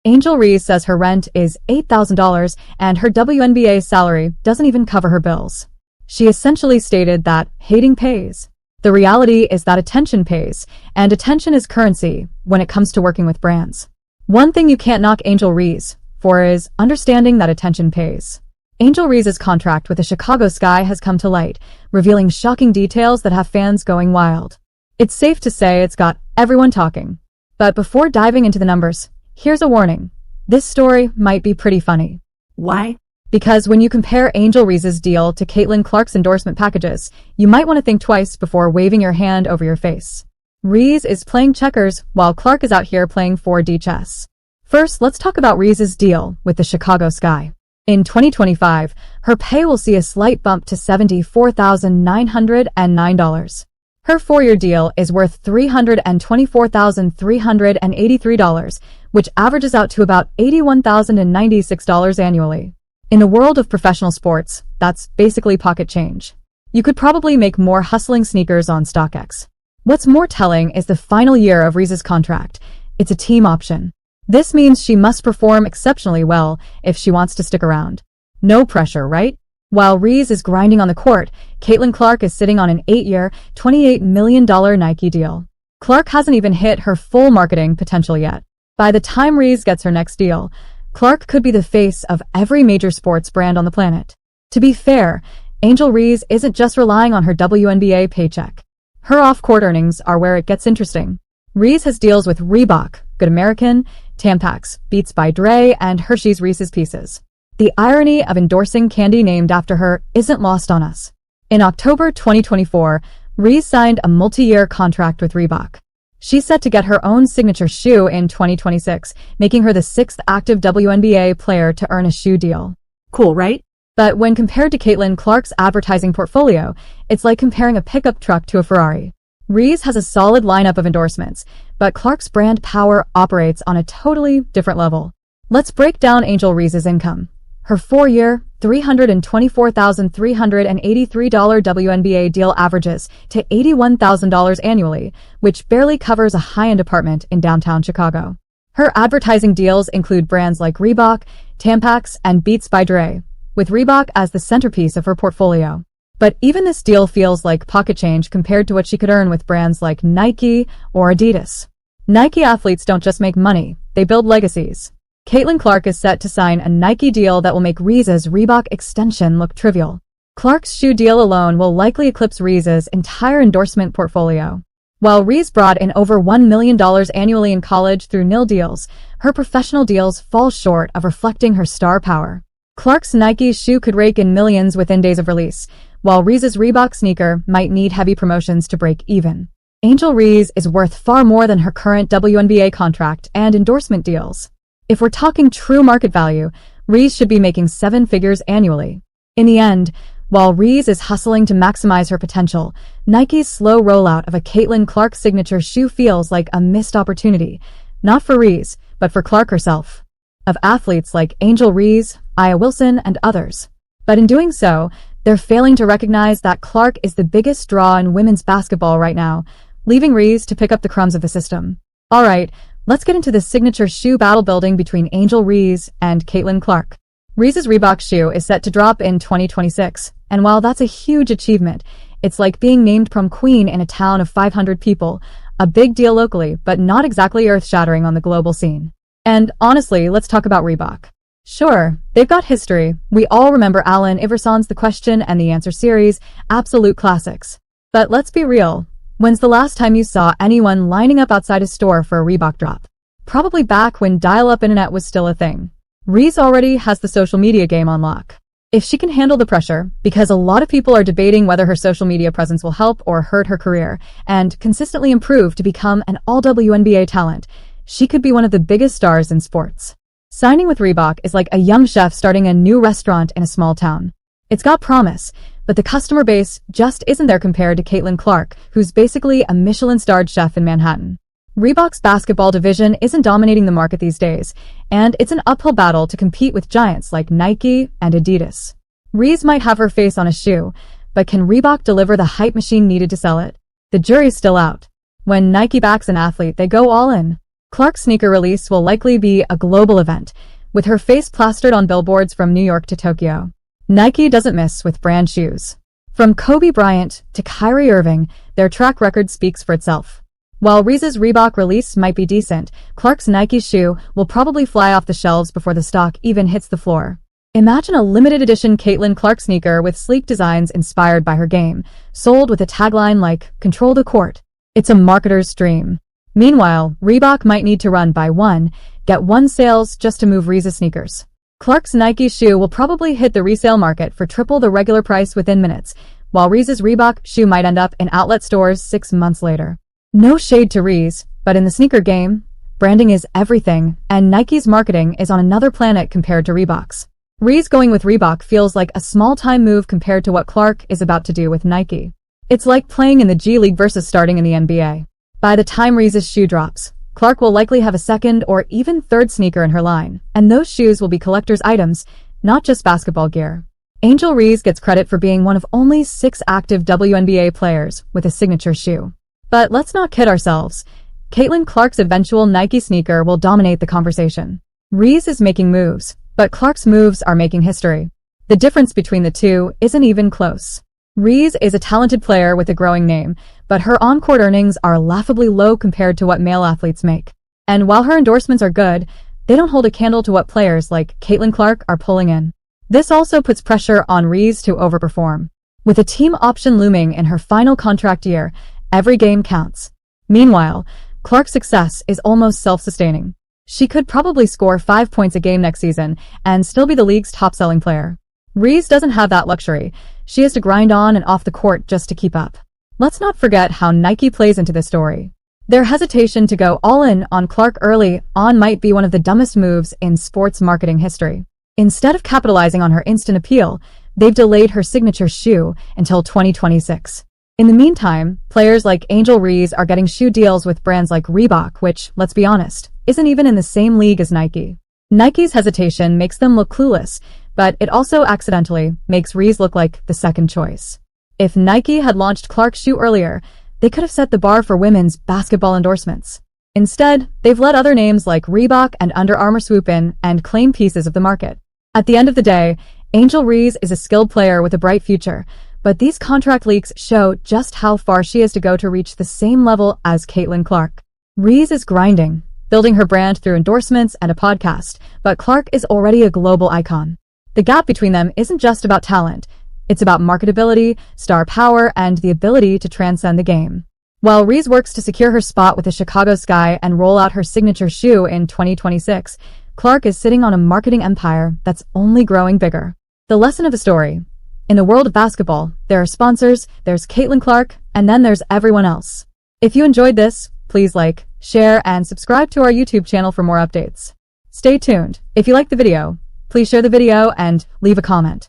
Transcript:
Angel Reese says her rent is $8,000 and her WNBA salary doesn't even cover her bills. She essentially stated that hating pays. The reality is that attention pays, and attention is currency when it comes to working with brands. One thing you can't knock Angel Reese for is understanding that attention pays. Angel Reese's contract with the Chicago Sky has come to light, revealing shocking details that have fans going wild. It's safe to say it's got everyone talking. But before diving into the numbers, here's a warning. This story might be pretty funny. Why? Because when you compare Angel Reese's deal to Caitlin Clark's endorsement packages, you might want to think twice before waving your hand over your face. Reese is playing checkers while Clark is out here playing 4D chess. First, let's talk about Reese's deal with the Chicago Sky. In 2025, her pay will see a slight bump to $74,909. Her 4-year deal is worth $324,383, which averages out to about $81,096 annually. In the world of professional sports, that's basically pocket change. You could probably make more hustling sneakers on StockX. What's more telling is the final year of Reese's contract. It's a team option. This means she must perform exceptionally well if she wants to stick around. No pressure, right? While Reese is grinding on the court, Caitlin Clark is sitting on an 8-year, $28 million Nike deal. Clark hasn't even hit her full marketing potential yet. By the time Reese gets her next deal, Clark could be the face of every major sports brand on the planet. To be fair, Angel Reese isn't just relying on her WNBA paycheck. Her off-court earnings are where it gets interesting. Reese has deals with Reebok, Good American, Tampax, Beats by Dre, and Hershey's Reese's Pieces. The irony of endorsing candy named after her isn't lost on us. In October 2024, Reese signed a multi-year contract with Reebok. She's set to get her own signature shoe in 2026, making her the 6th active WNBA player to earn a shoe deal. Cool, right? But when compared to Caitlin Clark's advertising portfolio, it's like comparing a pickup truck to a Ferrari. Reese has a solid lineup of endorsements, but Clark's brand power operates on a totally different level. Let's break down Angel Reese's income. Her 4-year, $324,383 WNBA deal averages to $81,000 annually, which barely covers a high-end apartment in downtown Chicago. Her advertising deals include brands like Reebok, Tampax, and Beats by Dre, with Reebok as the centerpiece of her portfolio. But even this deal feels like pocket change compared to what she could earn with brands like Nike or Adidas. Nike athletes don't just make money, they build legacies. Caitlin Clark is set to sign a Nike deal that will make Reese's Reebok extension look trivial. Clark's shoe deal alone will likely eclipse Reese's entire endorsement portfolio. While Reese brought in over $1 million annually in college through nil deals, her professional deals fall short of reflecting her star power. Clark's Nike shoe could rake in millions within days of release, while Reese's Reebok sneaker might need heavy promotions to break even. Angel Reese is worth far more than her current WNBA contract and endorsement deals. If we're talking true market value, Reese should be making 7 figures annually. In the end, while Reese is hustling to maximize her potential, Nike's slow rollout of a Caitlin Clark signature shoe feels like a missed opportunity, not for Reese, but for Clark herself. Of athletes like Angel Reese, Aya Wilson, and others. But in doing so, they're failing to recognize that Clark is the biggest draw in women's basketball right now, leaving Reese to pick up the crumbs of the system. Alright, let's get into the signature shoe battle building between Angel Reese and Caitlin Clark. Reese's Reebok shoe is set to drop in 2026, and while that's a huge achievement, it's like being named prom queen in a town of 500 people, a big deal locally, but not exactly earth-shattering on the global scene. And honestly, let's talk about Reebok. Sure, they've got history. We all remember Allen Iverson's The Question and the Answer series, absolute classics. But let's be real. When's the last time you saw anyone lining up outside a store for a Reebok drop? Probably back when dial-up internet was still a thing. Reese already has the social media game on lock. If she can handle the pressure, because a lot of people are debating whether her social media presence will help or hurt her career, and consistently improve to become an all-WNBA talent, she could be one of the biggest stars in sports. Signing with Reebok is like a young chef starting a new restaurant in a small town. It's got promise, but the customer base just isn't there compared to Caitlin Clark, who's basically a Michelin-starred chef in Manhattan. Reebok's basketball division isn't dominating the market these days, and it's an uphill battle to compete with giants like Nike and Adidas. Reese might have her face on a shoe, but can Reebok deliver the hype machine needed to sell it? The jury's still out. When Nike backs an athlete, they go all in. Clark's sneaker release will likely be a global event, with her face plastered on billboards from New York to Tokyo. Nike doesn't miss with brand shoes. From Kobe Bryant to Kyrie Irving, their track record speaks for itself. While Reese's Reebok release might be decent, Clark's Nike shoe will probably fly off the shelves before the stock even hits the floor. Imagine a limited edition Caitlin Clark sneaker with sleek designs inspired by her game, sold with a tagline like, "Control the court." It's a marketer's dream. Meanwhile, Reebok might need to run buy one, get one sales just to move Reese's sneakers. Clark's Nike shoe will probably hit the resale market for triple the regular price within minutes, while Reese's Reebok shoe might end up in outlet stores 6 months later. No shade to Reese, but in the sneaker game, branding is everything, and Nike's marketing is on another planet compared to Reebok's. Reese going with Reebok feels like a small-time move compared to what Clark is about to do with Nike. It's like playing in the G League versus starting in the NBA. By the time Reese's shoe drops, Clark will likely have a second or even third sneaker in her line, and those shoes will be collector's items, not just basketball gear. Angel Reese gets credit for being one of only 6 active WNBA players with a signature shoe. But let's not kid ourselves. Caitlin Clark's eventual Nike sneaker will dominate the conversation. Reese is making moves, but Clark's moves are making history. The difference between the two isn't even close. Reese is a talented player with a growing name, but her on-court earnings are laughably low compared to what male athletes make. And while her endorsements are good, they don't hold a candle to what players like Caitlin Clark are pulling in. This also puts pressure on Reese to overperform. With a team option looming in her final contract year, every game counts. Meanwhile, Clark's success is almost self-sustaining. She could probably score 5 points a game next season and still be the league's top-selling player. Reese doesn't have that luxury. She has to grind on and off the court just to keep up. Let's not forget how Nike plays into this story. Their hesitation to go all in on Clark early on might be one of the dumbest moves in sports marketing history. Instead of capitalizing on her instant appeal, they've delayed her signature shoe until 2026. In the meantime, players like Angel Reese are getting shoe deals with brands like Reebok, which, let's be honest, isn't even in the same league as Nike. Nike's hesitation makes them look clueless, but it also accidentally makes Reese look like the second choice. If Nike had launched Clark's shoe earlier, they could have set the bar for women's basketball endorsements. Instead, they've let other names like Reebok and Under Armour swoop in and claim pieces of the market. At the end of the day, Angel Reese is a skilled player with a bright future, but these contract leaks show just how far she has to go to reach the same level as Caitlin Clark. Reese is grinding, building her brand through endorsements and a podcast, but Clark is already a global icon. The gap between them isn't just about talent. It's about marketability, star power, and the ability to transcend the game. While Reese works to secure her spot with the Chicago Sky and roll out her signature shoe in 2026, Clark is sitting on a marketing empire that's only growing bigger. The lesson of the story: in the world of basketball, there are sponsors, there's Caitlin Clark, and then there's everyone else. If you enjoyed this, please like, share, and subscribe to our YouTube channel for more updates. Stay tuned. If you liked the video, please share the video and leave a comment.